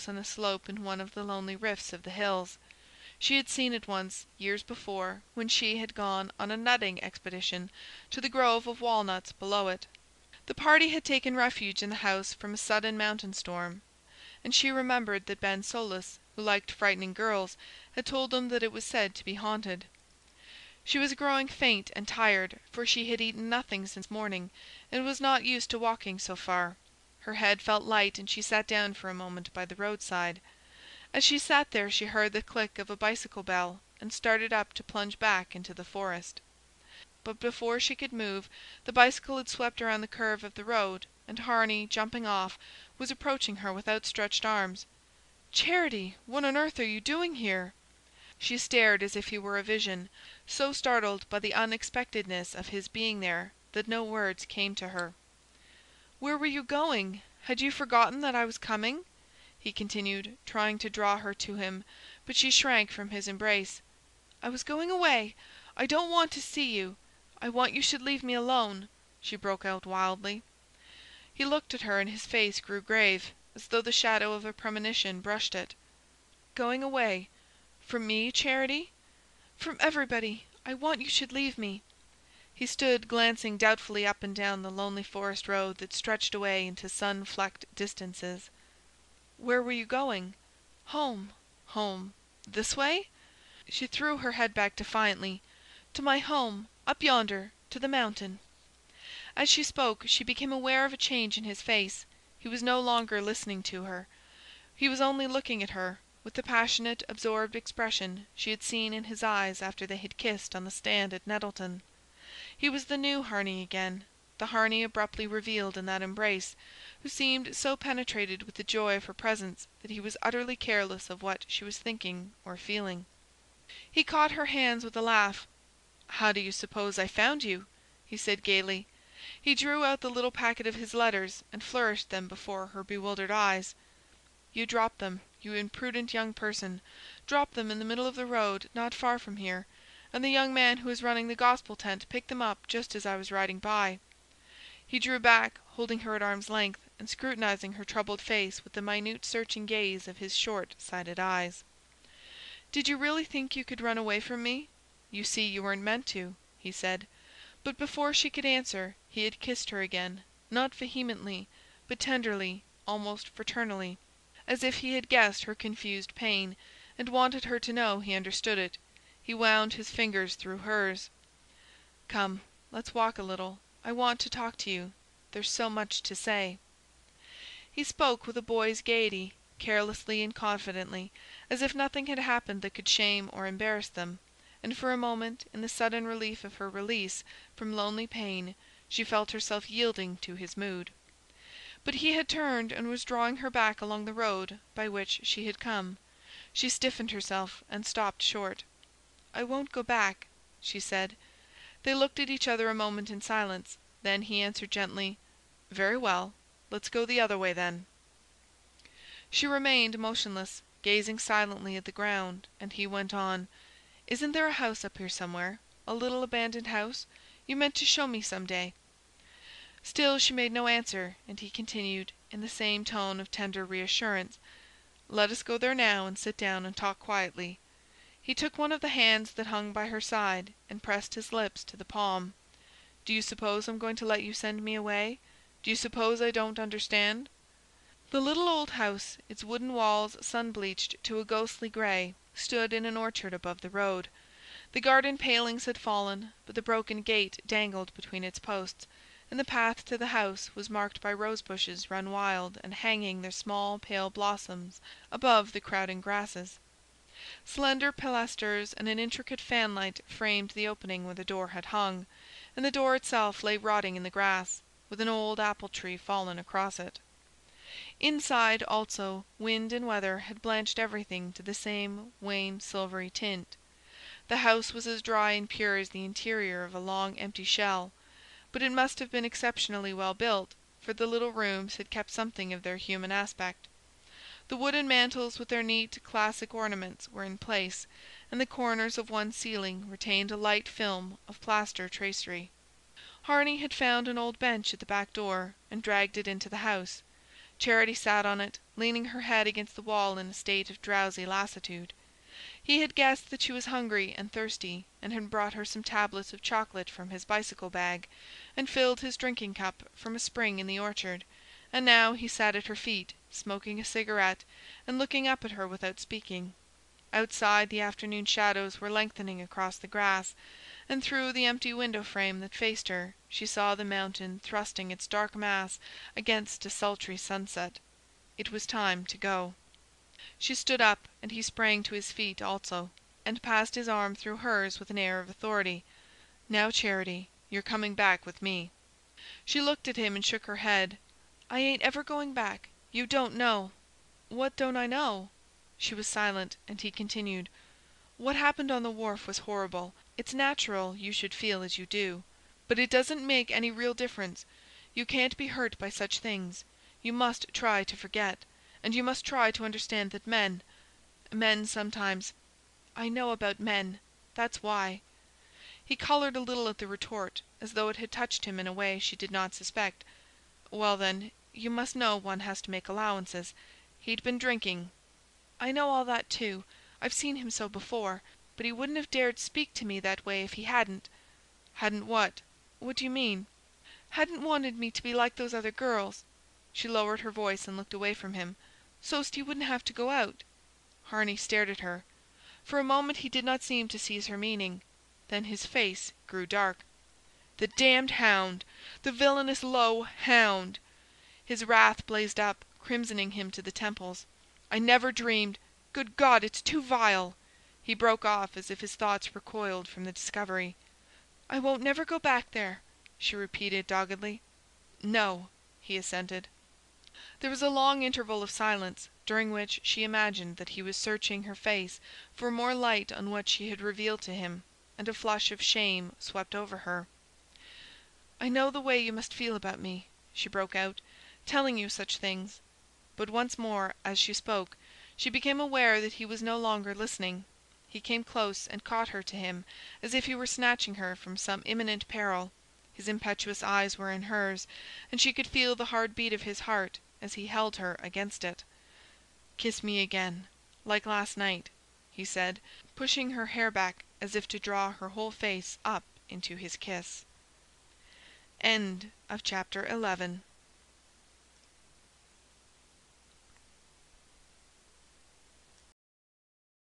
on a slope in one of the lonely rifts of the hills. She had seen it once, years before, when she had gone on a nutting expedition to the grove of walnuts below it. The party had taken refuge in the house from a sudden mountain storm, and she remembered that Ben Solus, who liked frightening girls, had told them that it was said to be haunted. She was growing faint and tired, for she had eaten nothing since morning, and was not used to walking so far. Her head felt light, and she sat down for a moment by the roadside. As she sat there she heard the click of a bicycle bell, and started up to plunge back into the forest. But before she could move, the bicycle had swept around the curve of the road, and Harney, jumping off, was approaching her with outstretched arms. "Charity, what on earth are you doing here?" She stared as if he were a vision, so startled by the unexpectedness of his being there that no words came to her. "Where were you going? Had you forgotten that I was coming?" he continued, trying to draw her to him, but she shrank from his embrace. "I was going away. I don't want to see you. I want you should leave me alone," she broke out wildly. He looked at her, and his face grew grave, as though the shadow of a premonition brushed it. "Going away? From me, Charity?" "From everybody. I want you should leave me." He stood glancing doubtfully up and down the lonely forest road that stretched away into sun-flecked distances. "Where were you going?" "Home." "Home. This way?" She threw her head back defiantly. "To my home, up yonder, to the mountain." As she spoke, she became aware of a change in his face. He was no longer listening to her. He was only looking at her, with the passionate, absorbed expression she had seen in his eyes after they had kissed on the stand at Nettleton. He was the new Harney again, the Harney abruptly revealed in that embrace, who seemed so penetrated with the joy of her presence that he was utterly careless of what she was thinking or feeling. He caught her hands with a laugh. "How do you suppose I found you?" he said gaily. He drew out the little packet of his letters and flourished them before her bewildered eyes. "You dropped them, you imprudent young person, dropped them in the middle of the road not far from here, and the young man who is running the gospel tent picked them up just as I was riding by." He drew back, holding her at arm's length, and scrutinizing her troubled face with the minute searching gaze of his short-sighted eyes. "Did you really think you could run away from me? You see you weren't meant to," he said. But before she could answer, he had kissed her again, not vehemently, but tenderly, almost fraternally, as if he had guessed her confused pain, and wanted her to know he understood it. He wound his fingers through hers. "Come, let's walk a little. I want to talk to you. There's so much to say." He spoke with a boy's gaiety, carelessly and confidently, as if nothing had happened that could shame or embarrass them, and for a moment, in the sudden relief of her release from lonely pain, she felt herself yielding to his mood. But he had turned and was drawing her back along the road by which she had come. She stiffened herself and stopped short. "I won't go back," she said. They looked at each other a moment in silence. Then he answered gently, "Very well. Let's go the other way, then." She remained motionless, gazing silently at the ground, and he went on, "Isn't there a house up here somewhere? A little abandoned house? You meant to show me some day." Still she made no answer, and he continued, in the same tone of tender reassurance, "Let us go there now and sit down and talk quietly." He took one of the hands that hung by her side and pressed his lips to the palm. "Do you suppose I'm going to let you send me away? Do you suppose I don't understand?" The little old house, its wooden walls sun-bleached to a ghostly grey, stood in an orchard above the road. The garden palings had fallen, but the broken gate dangled between its posts, and the path to the house was marked by rose-bushes run wild and hanging their small pale blossoms above the crowding grasses. Slender pilasters and an intricate fanlight framed the opening where the door had hung, and the door itself lay rotting in the grass, with an old apple-tree fallen across it. Inside, also, wind and weather had blanched everything to the same wan silvery tint. The house was as dry and pure as the interior of a long empty shell, but it must have been exceptionally well built, for the little rooms had kept something of their human aspect. The wooden mantels with their neat classic ornaments were in place, and the corners of one ceiling retained a light film of plaster tracery. Harney had found an old bench at the back door and dragged it into the house. Charity sat on it, leaning her head against the wall in a state of drowsy lassitude. He had guessed that she was hungry and thirsty, and had brought her some tablets of chocolate from his bicycle bag, and filled his drinking cup from a spring in the orchard, and now he sat at her feet, smoking a cigarette, and looking up at her without speaking. Outside, the afternoon shadows were lengthening across the grass, and through the empty window frame that faced her she saw the mountain thrusting its dark mass against a sultry sunset. It was time to go. She stood up, and he sprang to his feet also, and passed his arm through hers with an air of authority. "Now, Charity, you're coming back with me." She looked at him and shook her head. "I ain't ever going back. You don't know." "What don't I know?" She was silent, and he continued. "What happened on the wharf was horrible. It's natural you should feel as you do. But it doesn't make any real difference. You can't be hurt by such things. You must try to forget. And you must try to understand that men sometimes... I know about men. That's why." He coloured a little at the retort, as though it had touched him in a way she did not suspect. "Well, then, you must know one has to make allowances. He'd been drinking." "I know all that, too. I've seen him so before. But he wouldn't have dared speak to me that way if he hadn't." "Hadn't what? What do you mean?" "Hadn't wanted me to be like those other girls." She lowered her voice and looked away from him. "So'st he wouldn't have to go out." Harney stared at her. For a moment he did not seem to seize her meaning. Then his face grew dark. "The damned hound! The villainous low hound!" His wrath blazed up, crimsoning him to the temples. "I never dreamed... Good God, it's too vile!" He broke off as if his thoughts recoiled from the discovery. "I won't never go back there," she repeated doggedly. "No," he assented. There was a long interval of silence, during which she imagined that he was searching her face for more light on what she had revealed to him, and a flush of shame swept over her. "I know the way you must feel about me," she broke out, "telling you such things." But once more, as she spoke, she became aware that he was no longer listening. He came close and caught her to him, as if he were snatching her from some imminent peril. His impetuous eyes were in hers, and she could feel the hard beat of his heart as he held her against it. "Kiss me again, like last night," he said, pushing her hair back as if to draw her whole face up into his kiss. End of chapter 11.